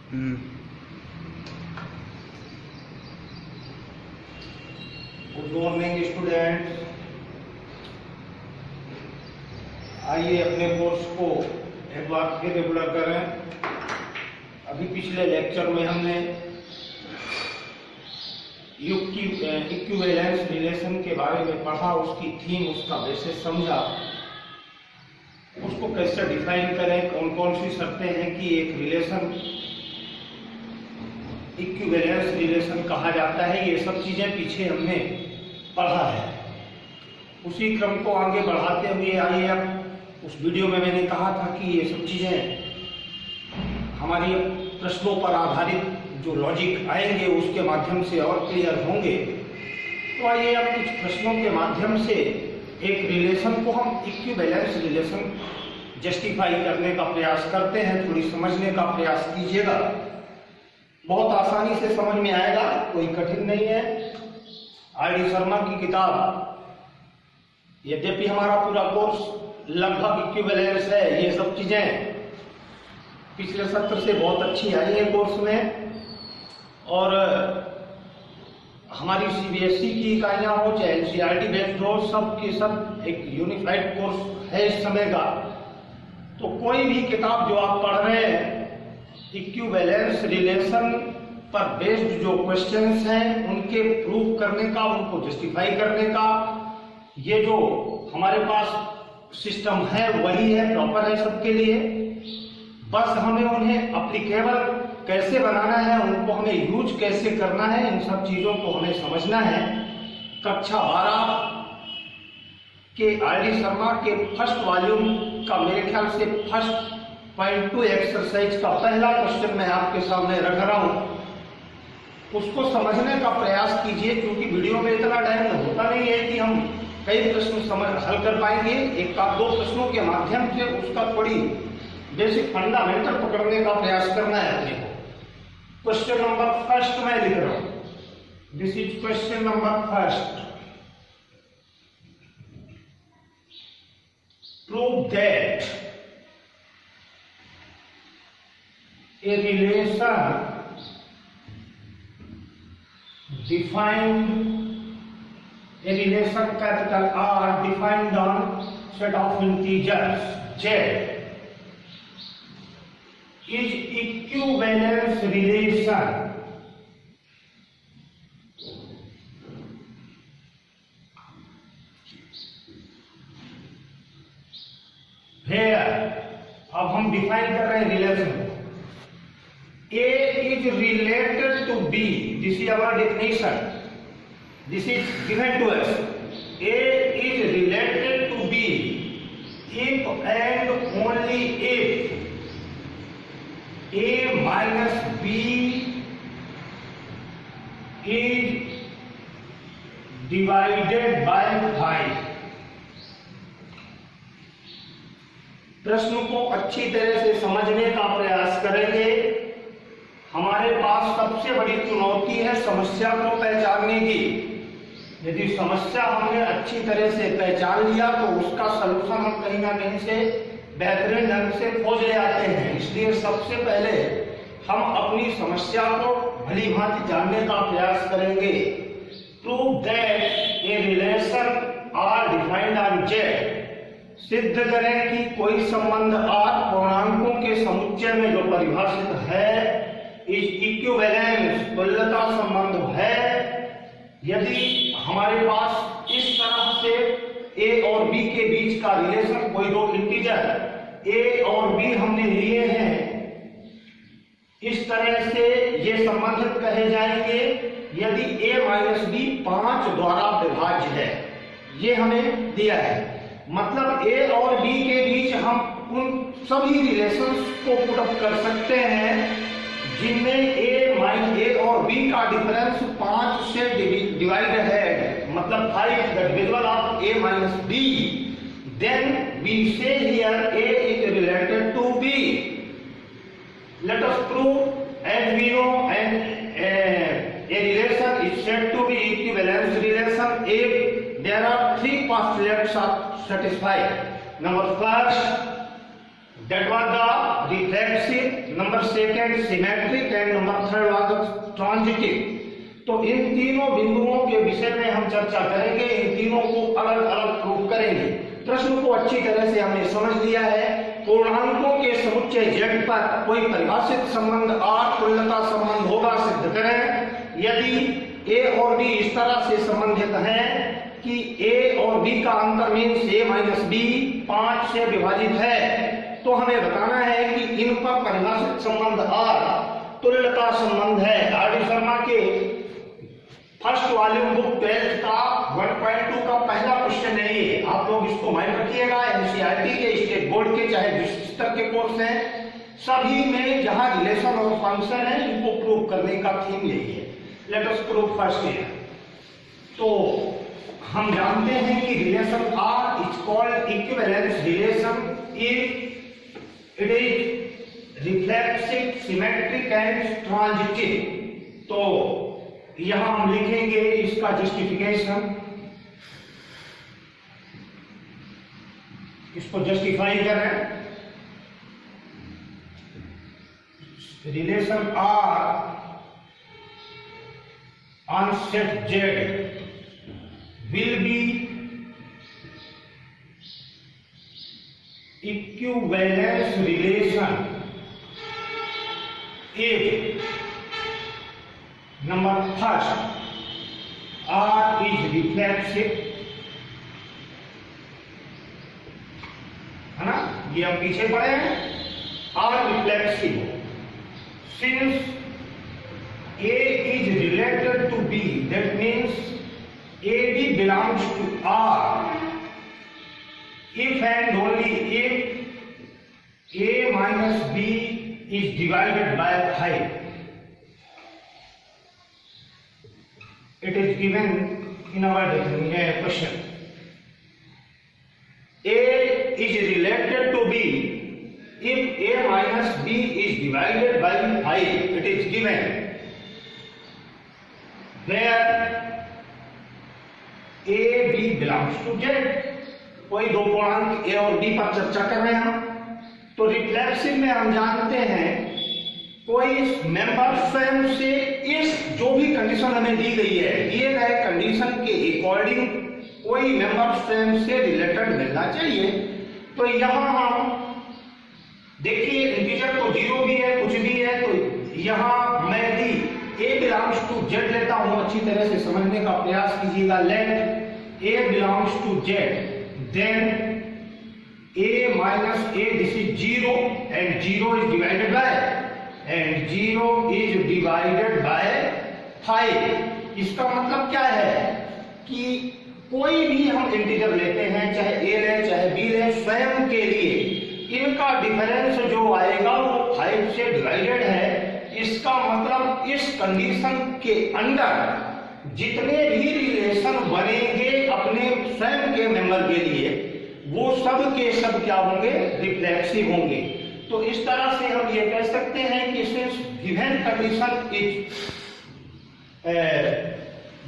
Good morning students, आइए अपने course को एक बार फिर रेगुलर करें। अभी पिछले लेक्चर में हमने इक्विवेलेंस रिलेशन के बारे में पढ़ा, उसकी थीम, उसका बेसिस समझा, उसको कैसे डिफाइन करें, कौन कौन सी शर्तें हैं कि एक रिलेशन इक्विवेलेंस रिलेशन कहा जाता है। ये सब चीजें पीछे हमने पढ़ा है। उसी क्रम को आगे बढ़ाते हुए आइए अब उस वीडियो में मैंने कहा था कि ये सब चीजें हमारी प्रश्नों पर आधारित जो लॉजिक आएंगे उसके माध्यम से और क्लियर होंगे। तो आइए अब कुछ प्रश्नों के माध्यम से एक रिलेशन को हम इक्विवेलेंस रिलेशन जस्टिफाई करने का प्रयास करते हैं। थोड़ी समझने का प्रयास कीजिएगा, बहुत आसानी से समझ में आएगा, कोई कठिन नहीं है। आर.डी. शर्मा की किताब, यद्यपि हमारा पूरा कोर्स लगभग इक्विवेलेंस है, ये सब चीजें पिछले सत्र से बहुत अच्छी आई है कोर्स में, और हमारी सीबीएसई की इकाइयां हो चाहे एनसीईआरटी बेस्ड हो, सब के सब एक यूनिफाइड कोर्स है इस समय का। तो कोई भी किताब जो आप पढ़ रहे हैं, इक्विवेलेंस रिलेशन पर बेस्ड जो क्वेश्चंस हैं उनके प्रूव करने का, उनको जस्टिफाई करने का, ये जो हमारे पास सिस्टम है वही है, प्रॉपर है सबके लिए। बस हमें उन्हें अप्लीकेबल कैसे बनाना है, उनको हमें यूज कैसे करना है, इन सब चीजों को हमें समझना है। कक्षा 12 के आर.डी. शर्मा के फर्स्ट वॉल्यूम का मेरे ख्याल से फर्स्ट पॉइंट 2 एक्सरसाइज का पहला क्वेश्चन मैं आपके सामने रख रहा हूं, उसको समझने का प्रयास कीजिए, क्योंकि वीडियो में इतना टाइम होता नहीं है कि हम कई प्रश्न हल कर पाएंगे। एक का दो प्रश्नों के माध्यम से उसका थोड़ी बेसिक फंडामेंटल पकड़ने का प्रयास करना है अपने को। क्वेश्चन नंबर फर्स्ट मैं लिख रहा हूं, this is question number first. Prove that a relation capital R defined on set of integers Z is equivalence relation where, अब हम डिफाइन कर रहे हैं relation. A is related to B. This is our definition. This is given to us. A is related to B if and only if A minus B is divided by 5. प्रश्न को अच्छी तरह से समझने का प्रयास करेंगे। हमारे पास सबसे बड़ी चुनौती है समस्या को पहचानने की। यदि समस्या हमने अच्छी तरह से पहचान लिया तो उसका सलूशन हम कहीं ना कहीं से बेहतरीन ढंग से खोज ले आते हैं। इसलिए सबसे पहले हम अपनी समस्या को भली भांति जानने का प्रयास करेंगे। Prove that a relation R defined on Z, सिद्ध करें कि कोई संबंध आर पूर्णांकों के समुच्चय में जो परिभाषित है इस इक्विवेलेंस तुल्यता संबंध है। यदि हमारे पास इस तरह से A और B के बीच का रिलेशन, कोई दो इंटीजर A और B हमने लिए हैं, इस तरह से ये संबंधित कहे जाएंगे यदि A माइनस B 5 द्वारा विभाज्य है। ये हमें दिया है, मतलब A और B के बीच हम उन सभी रिलेशंस को पुट अप कर सकते हैं जिनमें A और B का डिफरेंस 5 से डिवाइड है, मतलब 5 the division of A minus B। Then we say here A is related to B. Let us prove, as we know, a relation is said to be equivalence relation if there are 3 postulates are satisfied. Number first, that was the reflexive, number second symmetric and number third was transitive. तो इन तीनों बिंदुओं के विषय में हम चर्चा करेंगे, इन तीनों को अलग अलग प्रूव करेंगे। प्रश्न को अच्छी तरह से हमने समझ लिया है। पूर्णांकों के समुच्चय z पर कोई परिभाषित संबंध r तुल्यता संबंध होगा, सिद्ध करें। यदि a और b इस तरह से संबंधित हैं कि a और b का अंतर मीन्स a माइनस b 5 से विभाजित है, तो हमें बताना है कि इन पर परिभाषित संबंध r तुल्यता संबंध है। आर डी शर्मा के फर्स्ट वॉल्यूम बुक 12 का 1.2 का पहला क्वेश्चन है ये। आप लोग इसको माइंड रखिएगा। एनसीईआरटी के, स्टेट बोर्ड के, चाहे जिस स्तर के कोर्स हैं, सभी में जहां रिलेशन और फंक्शन है, इनको प्रूव करने का थीम यही है। Let us prove first here. तो हम जानते हैं कि relation R is called equivalence relation if it is reflexive, symmetric and transitive. तो यहां हम लिखेंगे इसका जस्टिफिकेशन, इसको जस्टिफाई करें। Relation R on set Z will be equivalence relation if number first R is reflexive, है ना, ये हम पीछे पढ़े हैं। R reflexive since A is related to B, that means AB belongs to R if and only if A minus B is divided by 5. It is given in our question. A is related to B if A minus B is divided by 5. It is given where A B belongs to Z। कोई दो पूर्णांक A और B पर चर्चा कर रहे हैं हम। तो रिफ्लेक्सिव में हम जानते हैं कोई मेंबर स्वयं से इस जो भी कंडीशन हमें दी गई है, दिए गए कंडीशन के अकॉर्डिंग कोई मेंबर स्वयं से रिलेटेड मिलना चाहिए। तो यहां हम देखिए इंटीजर तो 0 भी है, कुछ भी है, तो यहां मैं यदि A belongs to Z लेता हूं, अच्छी तरह से समझने का प्रयास कीजिएगा। Let A belongs to Z, then A minus A, this is 0 and 0 is divided by 5। इसका मतलब क्या है कि कोई भी हम इंटीजर लेते हैं, चाहे A ले चाहे B ले, स्वयं के लिए इनका डिफरेंस जो आएगा वो 5 से डिवाइडेड है। इसका मतलब इस कंडीशन के अंडर जितने भी रिलेशन बनेंगे अपने स्वयं के मेंबर के लिए, वो सब के सब क्या होंगे, रिफ्लेक्सिव होंगे। तो इस तरह से हम ये कह सकते हैं कि since given condition is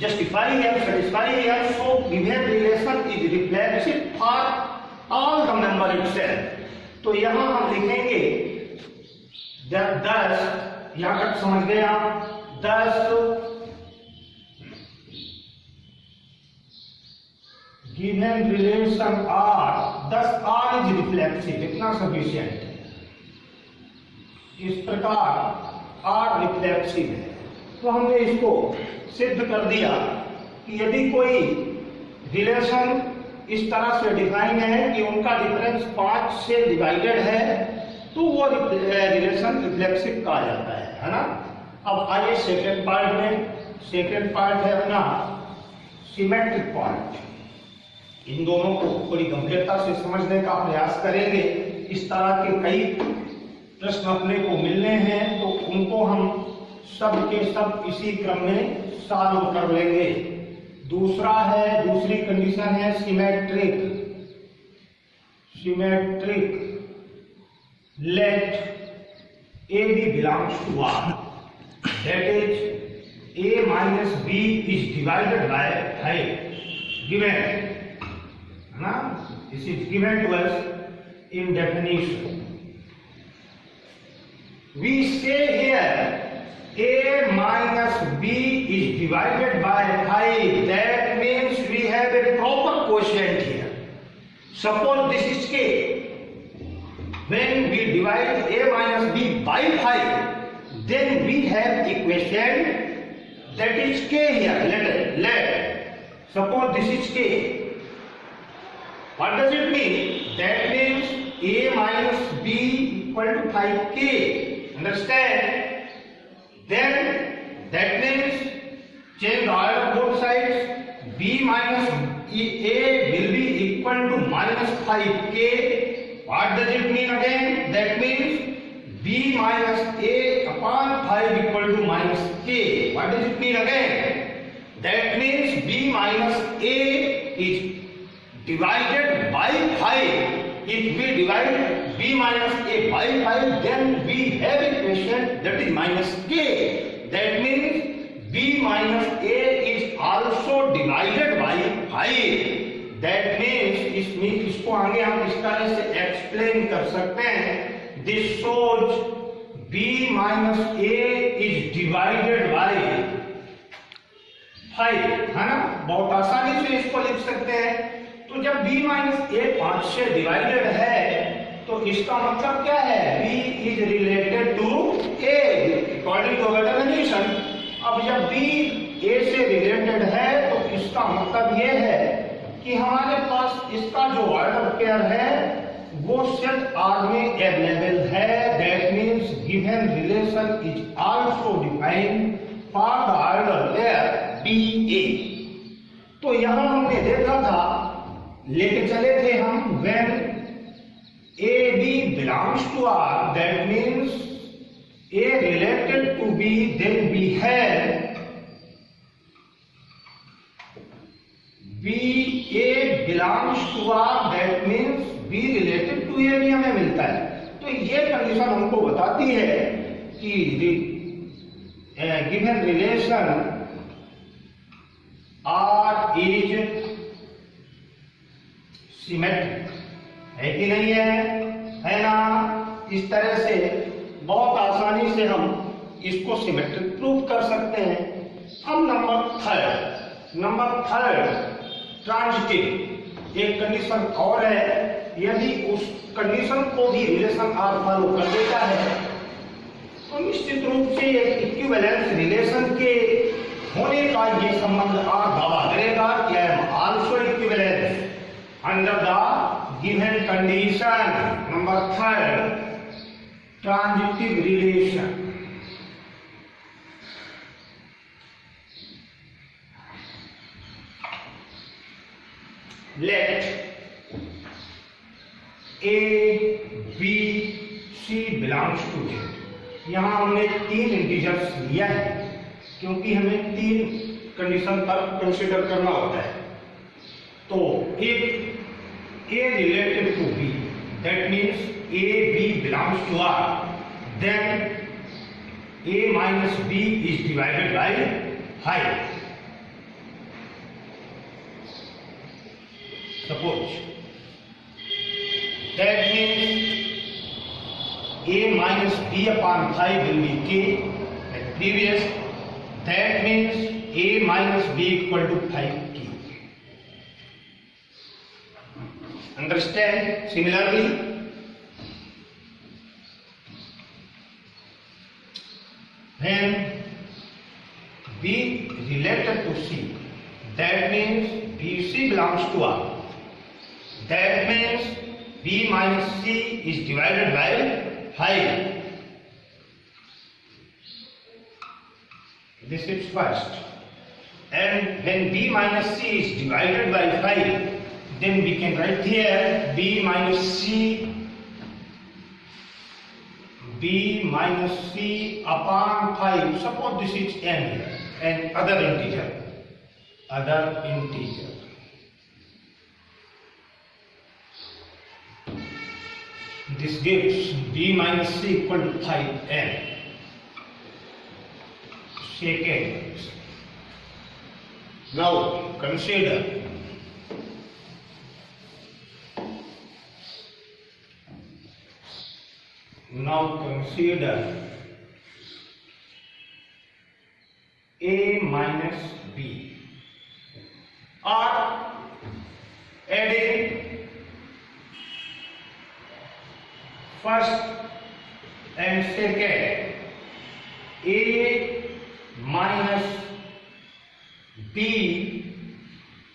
justify है, सेटिस्फाई है, so given relation is reflexive for all the member itself. तो यहां हम लिखेंगे thus, यहां तक समझ गए आप। 10 given relation R, 10 R is reflexive, इतना सफिशिएंट है। इस प्रकार R रिफ्लेक्सिव है। तो हमने इसको सिद्ध कर दिया कि यदि कोई रिलेशन इस तरह से डिफाइन है कि उनका डिफरेंस 5 से डिवाइडेड है, तो वो रिलेशन रिफ्लेक्सिव कहा जाता है ना। अब आइए सेकंड पार्ट में। सेकंड पार्ट है अपना सिमेट्रिक पार्ट। इन दोनों को थोड़ी गंभीरता से समझने का प्रयास करेंगे। इस तरह के कई प्रश्न अपने को मिलने हैं, तो उनको हम सब के सब इसी क्रम में सॉल्व कर लेंगे। दूसरी कंडीशन है symmetric. Let AB belongs to R, that is A minus B is divided by 5 given, है ना, this is given to us in definition। we say here a minus b is divided by 5. That means we have a proper quotient here. Suppose this is k. When we divide a minus b by 5, then we have equation that is k here. Let suppose this is k. What does it mean? That means a minus b equal to 5k. Understand? Then that means change the order of both sides. B minus a will be equal to minus 5k. What does it mean again? That means b minus a upon 5 equal to minus k. What does it mean again? That means b minus a is divided by 5. If we divide b minus a by 5, then we have equation that is minus k. That means b minus a is also divided by 5. That means इसको आगे हम इस तरह से explain कर सकते हैं. This shows b minus a is divided by 5, है ना. बहुत आसानी से इसको लिख सकते हैं. तो जब b माइनस ए 5 से डिवाइडेड है तो इसका मतलब क्या है? b is related to a according to definition. अब जब b a से रिलेटेड है तो इसका मतलब ये है कि हमारे पास इसका जो ऑर्डर पेयर है वो सेट R में अवेलेबल है. That means given relation is also defined for the order pair BA. तो यहां हमने देखा था, लेके चले थे हम, when AB belongs to R, that means A related to B, then we have BA belongs to R, that means B related to A भी हमें मिलता है. तो ये कंडीशन हमको बताती है कि given relation R is symmetric है कि नहीं है ना. इस तरह से बहुत आसानी से हम इसको सिमेट्रिक प्रूव कर सकते हैं. अब नंबर थर्ड ट्रांजिटिव. एक कंडीशन और है, यदि उस कंडीशन को भी रिलेशन R फॉलो कर देता है तो निश्चित रूप से एक इक्विवेलेंस रिलेशन के होने का ये संबंध R दावा करेगा कि I am also equivalent under the given condition. Number third, transitive relation. Let A, B, C belongs to Z. यहाँ हमने 3 इंटीजर्स लिया है क्योंकि हमें 3 कंडीशन पर कंसीडर करना होता है. तो एक A related to B, that means A, B belongs to R, then A minus B is divided by 5. Suppose that means A minus B upon 5 will be K as previous. That means A minus B equal to 5K. Understand? Similarly, when B related to C, that means BC belongs to R. That means B minus C is divided by 5. This is first. And when B minus C is divided by 5, then we can write here B minus C upon 5. Suppose this is n here and other integer. This gives B minus C equal to 5n. Second. Now consider Now consider A minus B, or adding first and second, A minus B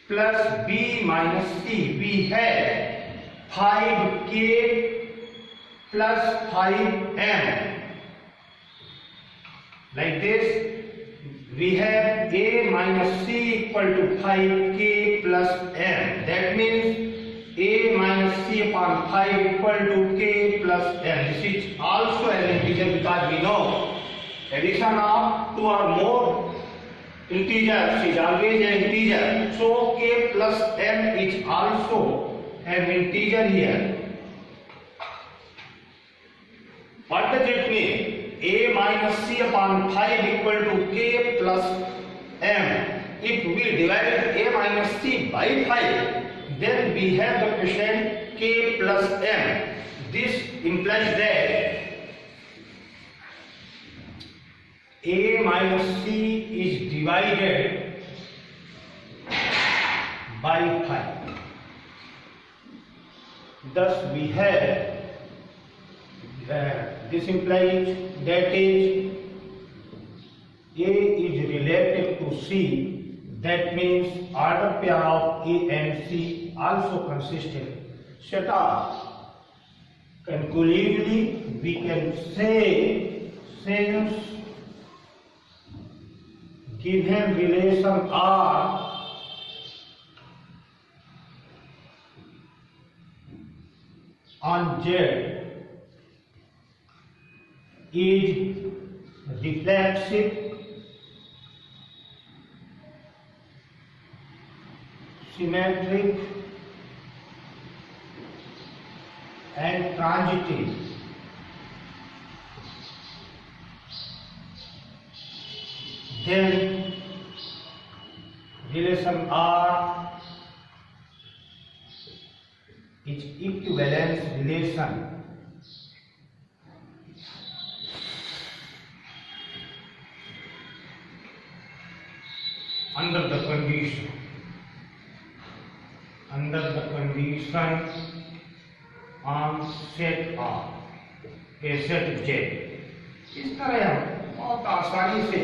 plus B minus C. We have 5K plus 5M. Like this, we have A minus C equal to 5K plus M. That means A minus C upon 5 equal to K plus M. This is also an integer because we know addition of two or more integers is always an integer. So K plus M is also an integer here. What does it mean? A minus C upon 5 equal to K plus M. If we divide A minus C by 5, then we have the quotient K plus M. This implies that A minus C is divided by 5. Thus we have this implies that is A is relative to C. That means order pair of A and C also consistent. Shut up. Conclusively, we can say since given relation R on Z is reflexive, symmetric and transitive, then relation R is equivalence relation under the condition on set R, a set J. इस तरह हम बहुत आसानी से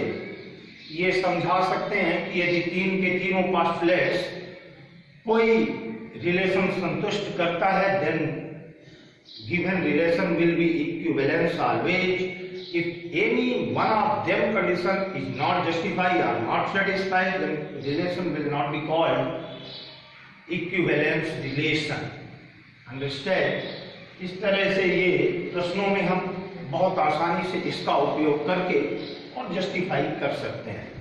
ये समझा सकते हैं कि यदि तीन के तीनों पोस्टुलेट्स कोई रिलेशन संतुष्ट करता है, then given relation will be equivalence always. If any one of them condition is not justified or not satisfied, then relation will not be called equivalence relation. Understand? इस तरह से ये प्रश्नों में हम बहुत आसानी से इसका उपयोग करके और जस्टिफाई कर सकते हैं.